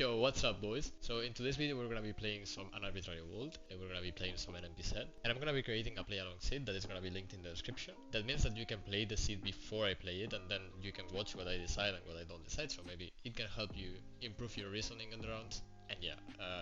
Yo, what's up boys? So in today's video we're gonna be playing some an Arbitrary World, and we're gonna be playing some NMPZ, and I'm gonna be creating a play along seed that is gonna be linked in the description. That means that you can play the seed before I play it, and then you can watch what I decide and what I don't decide, so maybe it can help you improve your reasoning in the rounds. And yeah,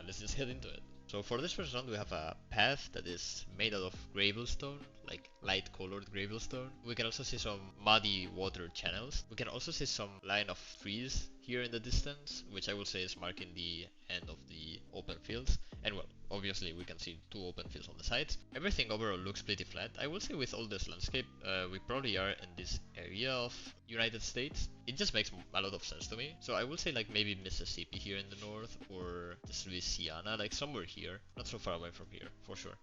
let's just head into it. So for this first round we have a path that is made out of gravellestone, like light colored gravellestone. We can also see some muddy water channels. We can also see some line of trees here in the distance, which I will say is marking the end of the open fields. And well, obviously we can see two open fields on the sides. Everything overall looks pretty flat. I will say with all this landscape, we probably are in this area of United States. It just makes a lot of sense to me. So I will say like maybe Mississippi here in the north, or just Louisiana, like somewhere here. Not so far away from here, for sure.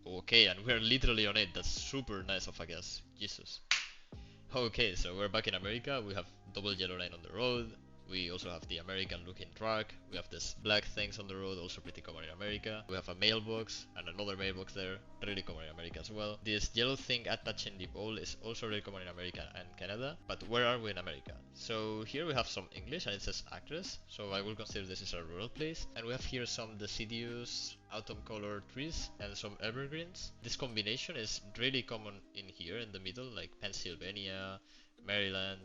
Okay, and we're literally on it. That's super nice of a guess. Jesus. Okay, so we're back in America. We have double yellow line on the road. We also have the American looking truck. We have this black things on the road, also pretty common in America. We have a mailbox and another mailbox there, really common in America as well. This yellow thing attaching the pole is also really common in America and Canada. But where are we in America? So here we have some English and it says actress, so I will consider this is a rural place. And we have here some deciduous autumn colored trees and some evergreens. This combination is really common in here in the middle, like Pennsylvania, Maryland,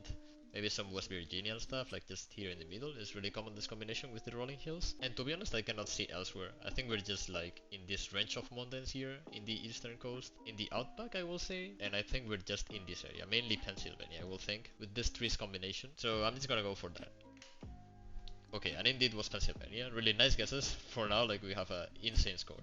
maybe some West Virginia and stuff, like just here in the middle is really common, this combination with the rolling hills. And to be honest, I cannot see elsewhere. I think we're just like in this range of mountains here in the eastern coast, in the outback I will say, and I think we're just in this area, mainly Pennsylvania I will think, with this trees combination. So I'm just gonna go for that. Okay, and indeed was Pennsylvania. Really nice guesses. For now, like we have a insane score.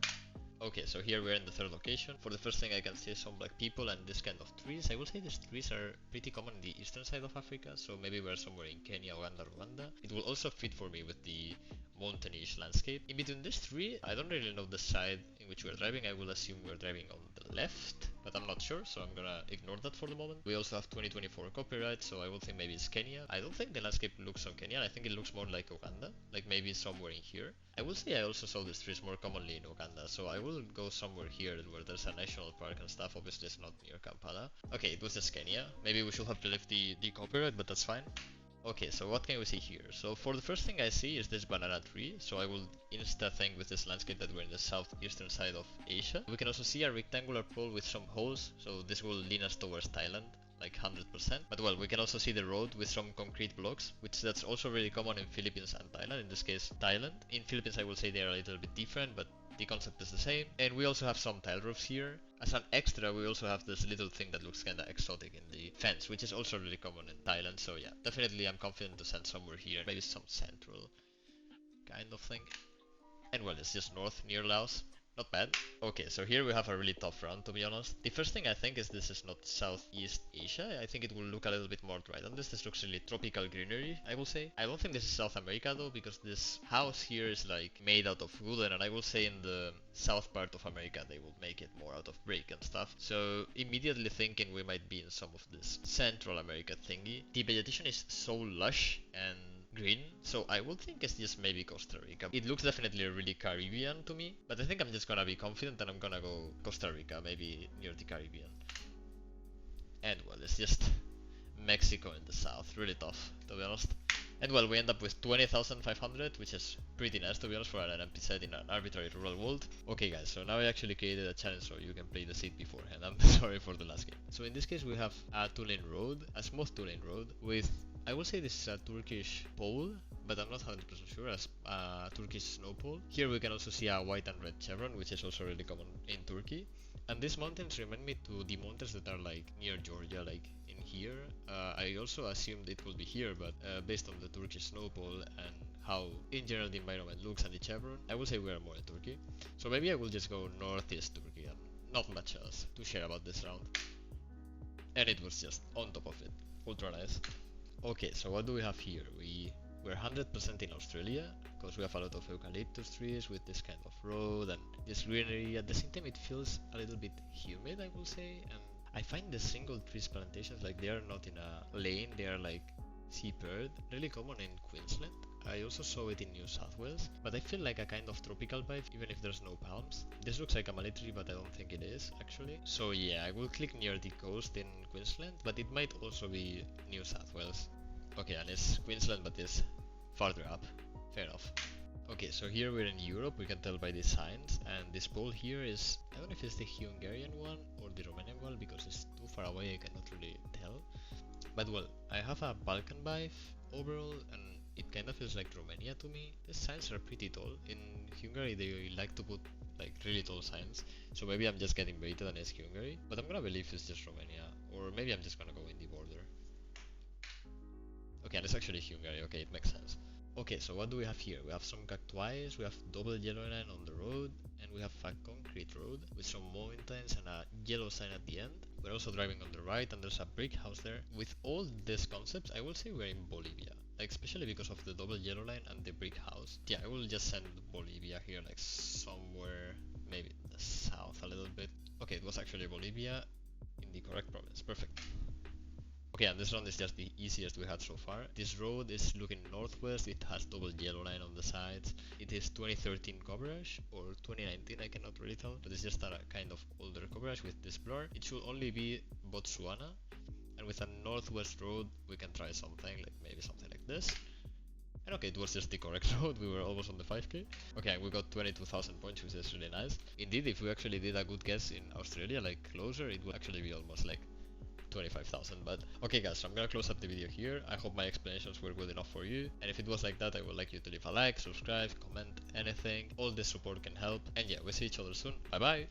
Okay, so here we're in the third location. For the first thing I can see some black people and this kind of trees. I will say these trees are pretty common in the eastern side of Africa, so maybe we're somewhere in Kenya, Uganda, Rwanda. It will also fit for me with the mountainish landscape. In between this tree, I don't really know the side in which we're driving. I will assume we're driving on the left, but I'm not sure, so I'm gonna ignore that for the moment. We also have 2024 copyright, so I will think maybe it's Kenya. I don't think the landscape looks on Kenya. I think it looks more like Uganda, like maybe somewhere in here. I will say I also saw these trees more commonly in Uganda, so I will go somewhere here where there's a national park and stuff. Obviously it's not near Kampala. Okay, it was just Kenya. Maybe we should have left the copyright, but that's fine. Okay, so what can we see here? So for the first thing I see is this banana tree, so I will insta think with this landscape that we're in the southeastern side of Asia. We can also see a rectangular pole with some holes, so this will lean us towards Thailand, like 100%. But well, we can also see the road with some concrete blocks, which that's also really common in Philippines and Thailand, in this case Thailand. In Philippines I will say they are a little bit different, but the concept is the same. And we also have some tile roofs here. As an extra, we also have this little thing that looks kinda exotic in the fence, which is also really common in Thailand. So yeah, definitely I'm confident to send somewhere here. Maybe some central kind of thing. And well, it's just north, near Laos. Not bad. Okay, so here we have a really tough round, to be honest. The first thing I think is this is not Southeast Asia. I think it will look a little bit more dry than this. This looks really tropical greenery, I will say. I don't think this is South America though, because this house here is like made out of wooden, and I will say in the south part of America they will make it more out of brick and stuff. So immediately thinking we might be in some of this Central America thingy. The vegetation is so lush and green, so I would think it's just maybe Costa Rica. It looks definitely really Caribbean to me, but I think I'm just gonna be confident and I'm gonna go Costa Rica, maybe near the Caribbean. And well, it's just Mexico in the south, really tough, to be honest. And well, we end up with 20,500, which is pretty nice to be honest for an NMPZ in an arbitrary rural world. Okay guys, so now I actually created a challenge so you can play the seed beforehand. I'm sorry for the last game. So in this case we have a 2-lane road, a smooth 2-lane road with, I will say this is a Turkish pole, but I'm not 100% sure, as a Turkish snow pole. Here we can also see a white and red chevron, which is also really common in Turkey. And these mountains remind me to the mountains that are like near Georgia, like in here. I also assumed it will be here, but based on the Turkish snow pole and how in general the environment looks and the chevron, I will say we are more in Turkey. So maybe I will just go northeast Turkey, and not much else to share about this round. And it was just on top of it, ultra nice. Okay, so what do we have here? We're 100% in Australia, because we have a lot of eucalyptus trees with this kind of road and this greenery. At the same time it feels a little bit humid, I will say, and I find the single trees plantations, like they are not in a lane, they are like seapaired, really common in Queensland. I also saw it in New South Wales, but I feel like a kind of tropical vibe, even if there's no palms. This looks like a mallee tree, but I don't think it is, actually. So yeah, I will click near the coast in Queensland, but it might also be New South Wales. Okay, and it's Queensland, but it's farther up. Fair enough. Okay, so here we're in Europe, we can tell by these signs, and this pole here is, I don't know if it's the Hungarian one or the Romanian one, because it's too far away, I cannot really tell. But well, I have a Balkan vibe overall, and it kind of feels like Romania to me. The signs are pretty tall. In Hungary, they like to put like really tall signs, so maybe I'm just getting baited and it's Hungary, but I'm gonna believe it's just Romania, or maybe I'm just gonna go in the border. Okay, and it's actually Hungary, okay, it makes sense. Okay, so what do we have here? We have some cactuais, we have double yellow line on the road, and we have a concrete road with some mountains and a yellow sign at the end. We're also driving on the right, and there's a brick house there. With all these concepts, I will say we're in Bolivia, like especially because of the double yellow line and the brick house. Yeah, I will just send Bolivia here, like somewhere, maybe the south a little bit. Okay, it was actually Bolivia in the correct province, perfect. Okay, and this round is just the easiest we had so far. This road is looking northwest, it has double yellow line on the sides. It is 2013 coverage, or 2019, I cannot really tell, but it's just a kind of older coverage with this blur. It should only be Botswana, and with a northwest road we can try something, like maybe something like this. And okay, it was just the correct road, we were almost on the 5k. Okay, we got 22,000 points, which is really nice. Indeed, if we actually did a good guess in Australia, like closer, it would actually be almost like 25,000. But okay guys, so I'm gonna close up the video here. I hope my explanations were good enough for you, and if it was like that, I would like you to leave a like, subscribe, comment, anything. All this support can help, and yeah, we'll see each other soon. Bye bye.